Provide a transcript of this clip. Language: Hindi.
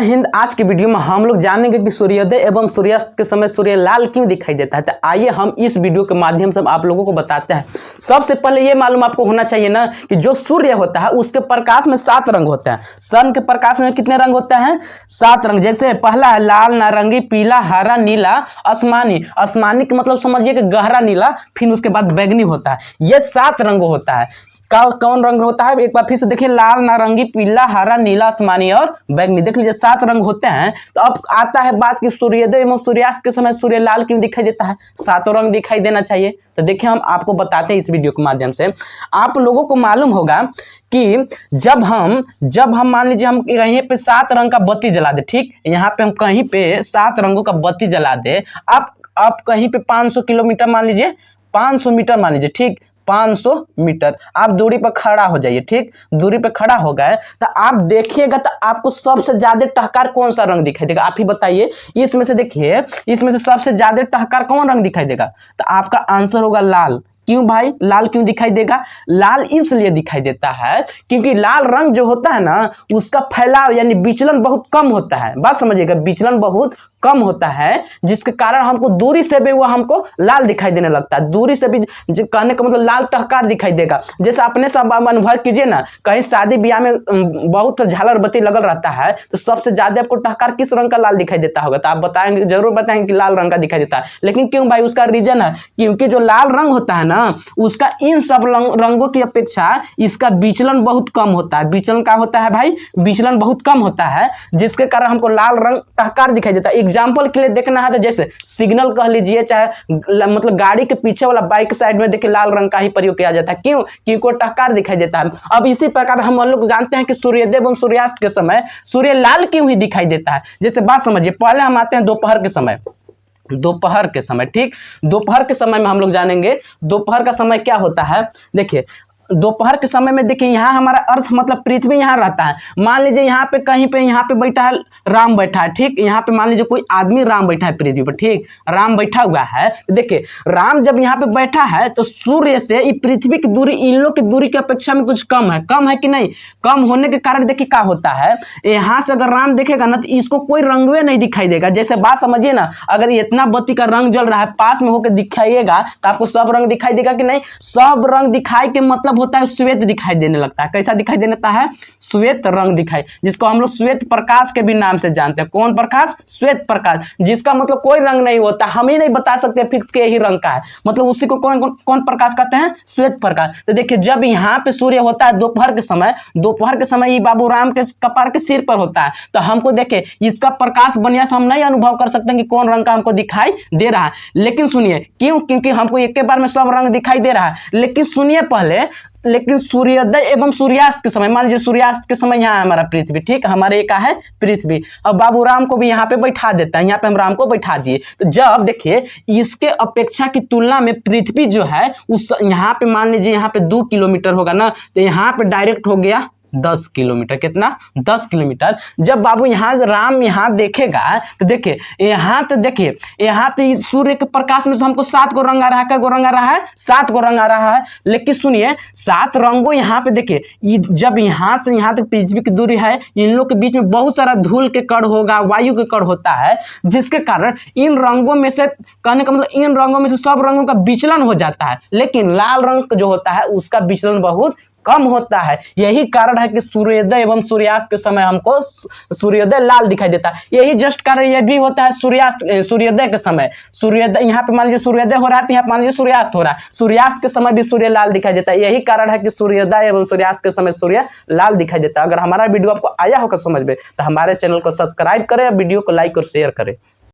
हिंद। आज की वीडियो में हम लोग जानेंगे कि सूर्योदय एवं सूर्यास्त के समय सूर्य लाल क्यों दिखाई देता है। तो आइए हम इस वीडियो के माध्यम से आप लोगों को बताते हैं। सबसे पहले ये मालूम आपको होना चाहिए ना कि जो सूर्य होता है उसके प्रकाश में 7 रंग होते हैं। सन के प्रकाश में कितने रंग होते हैं? 7 रंग। जैसे पहला है लाल, नारंगी, पीला, हरा, नीला, आसमानी। आसमानी का मतलब समझिए कि गहरा नीला, फिर उसके बाद बैगनी होता है। ये 7 रंग होता है। कौन रंग होता है? एक बार फिर से देखिए, लाल, नारंगी, पीला, हरा, नीला, आसमानी और बैगनी। देख लीजिए 7 रंग होते हैं। तो अब आता है बात कि सूर्योदय एवं सूर्यास्त के समय सूर्य लाल क्यों दिखाई देता है? 7 रंग दिखाई देना चाहिए। तो देखिए हम आपको बताते हैं इस वीडियो के माध्यम से। आप लोगों को मालूम होगा कि जब हम मान लीजिए हम कहीं पे 7 रंग का बत्ती जला दे, ठीक, यहाँ पे हम कहीं पे 7 रंगों का बत्ती जला दे। आप कहीं पे 500 किलोमीटर मान लीजिए, 500 मीटर मान लीजिए, ठीक, 500 मीटर आप दूरी पर खड़ा हो जाइए, ठीक, दूरी पर खड़ा हो गए तो आप देखिएगा तो आपको सबसे ज्यादा टहकार कौन सा रंग दिखाई देगा? आप ही बताइए। इसमें से देखिए, इसमें से सबसे ज्यादा टहकार कौन रंग दिखाई देगा? तो आपका आंसर होगा लाल। क्यों भाई लाल क्यों दिखाई देगा? लाल इसलिए दिखाई देता है क्योंकि लाल रंग जो होता है ना उसका फैलाव यानी विचलन बहुत कम होता है। बात समझिएगा, विचलन बहुत कम होता है, जिसके कारण हमको दूरी से भी वो हमको लाल दिखाई देने लगता है। दूरी से भी कहने का मतलब लाल टहकार दिखाई देगा। जैसे अपने सब अनुभव कीजिए ना, कहीं शादी ब्याह में बहुत झालर बत्ती लगल रहता है तो सबसे ज्यादा आपको टहकार किस रंग का लाल दिखाई देता होगा? तो आप बताएंगे, जरूर बताएंगे कि लाल रंग का दिखाई देता है। लेकिन क्यों भाई? उसका रीजन है क्योंकि जो लाल रंग होता है ना उसका इन सब रंगों की अपेक्षा इसका विचलन बहुत कम होता है। विचलन क्या होता है भाई? विचलन बहुत कम होता है, जिसके कारण हमको लाल रंग टहकार दिखाई देता है। एग्जाम्पल के लिए देखना है तो जैसे सिग्नल कह लीजिए, चाहे मतलब गाड़ी के पीछे वाला बाइक साइड में देखिए लाल रंग का ही प्रयोग किया जाता है। क्यों? क्योंकि टहकार दिखाई देता है। अब इसी प्रकार हम लोग जानते हैं कि सूर्योदय एवं सूर्यास्त के समय सूर्य लाल क्यों ही दिखाई देता है। जैसे बात समझिए, पहले हम आते हैं दोपहर के समय। दोपहर के समय, ठीक, दोपहर के समय में हम लोग जानेंगे दोपहर का समय क्या होता है। देखिए दोपहर के समय में देखिए यहाँ हमारा अर्थ मतलब पृथ्वी यहाँ रहता है। मान लीजिए यहाँ पे कहीं पे यहाँ पे बैठा है राम बैठा है, ठीक, यहाँ पे मान लीजिए कोई आदमी राम बैठा है पृथ्वी पर, ठीक, राम बैठा हुआ है। देखिए राम जब यहाँ पे बैठा है तो सूर्य से पृथ्वी की दूरी इन लोग की दूरी की अपेक्षा में कुछ कम है कि नहीं? कम होने के कारण देखिए क्या होता है, यहाँ से अगर राम देखेगा ना तो इसको कोई रंगवे नहीं दिखाई देगा। जैसे बात समझिए ना, अगर इतना बत्ती का रंग जल रहा है पास में होकर दिखाइएगा तो आपको सब रंग दिखाई देगा कि नहीं? सब रंग दिखाई के मतलब होता है श्वेत दिखाई देने लगता है। कैसा दिखाई देता है? श्वेत रंग दिखाई, जिसको हम लोग श्वेत प्रकाश के भी नाम से जानते हैं। कौन प्रकाश? श्वेत प्रकाश, जिसका मतलब कोई रंग नहीं होता। हम ही नहीं बता सकते फिक्स के यही रंग का है, मतलब उसी को कौन प्रकाश कहते हैं? श्वेत प्रकाश। तो देखिए जब यहाँ पे सूर्य होता है दोपहर के समय ये बाबू राम के कपार के सिर पर होता है, तो हमको देखे इसका प्रकाश बढ़िया से हम नहीं अनुभव कर सकते कि कौन रंग का हमको दिखाई दे रहा है। लेकिन सुनिए क्यों? क्योंकि हमको एक बार में सब रंग दिखाई दे रहा है। लेकिन सुनिए पहले, लेकिन सूर्योदय एवं सूर्यास्त के समय, मान लीजिए सूर्यास्त के समय यहाँ हमारा पृथ्वी, ठीक, हमारे एक है पृथ्वी। अब बाबू राम को भी यहाँ पे बैठा देता है, यहाँ पे हम राम को बैठा दिए। तो जब देखिए इसके अपेक्षा की तुलना में पृथ्वी जो है उस यहाँ पे मान लीजिए यहाँ पे 2 किलोमीटर होगा ना, तो यहाँ पे डायरेक्ट हो गया 10 किलोमीटर। कितना? 10 किलोमीटर। जब बाबू यहाँ राम यहाँ देखेगा तो देखिए यहाँ तो सूर्य के प्रकाश में से हमको 7 को रंग आ रहा है। क्या रंग आ रहा है? 7 को रंग आ रहा है। लेकिन सुनिए 7 रंगों यहाँ पे देखिए, जब यहाँ से यहाँ तक पृथ्वी की दूरी है, इन लोग के बीच में बहुत सारा धूल के कण होगा, वायु के कण होता है, जिसके कारण इन रंगों में से, कहने का मतलब इन रंगों में से सब रंगों का विचलन हो जाता है। लेकिन लाल रंग जो होता है उसका विचलन बहुत कम होता है। यही कारण है कि सूर्योदय एवं सूर्यास्त के समय हमको सूर्योदय लाल दिखाई देता है। यही जस्ट कारण यह भी होता है सूर्योदय के समय। सूर्योदय यहाँ पे मान लीजिए सूर्योदय हो रहा है तो यहाँ मान लीजिए सूर्यास्त हो रहा है, सूर्यास्त के समय भी सूर्य लाल दिखाई देता है। यही कारण है कि सूर्योदय एवं सूर्यास्त के समय सूर्य लाल दिखाई देता है। अगर हमारा वीडियो आपको आया होगा समझ में तो हमारे चैनल को सब्सक्राइब करें, वीडियो को लाइक और शेयर करें।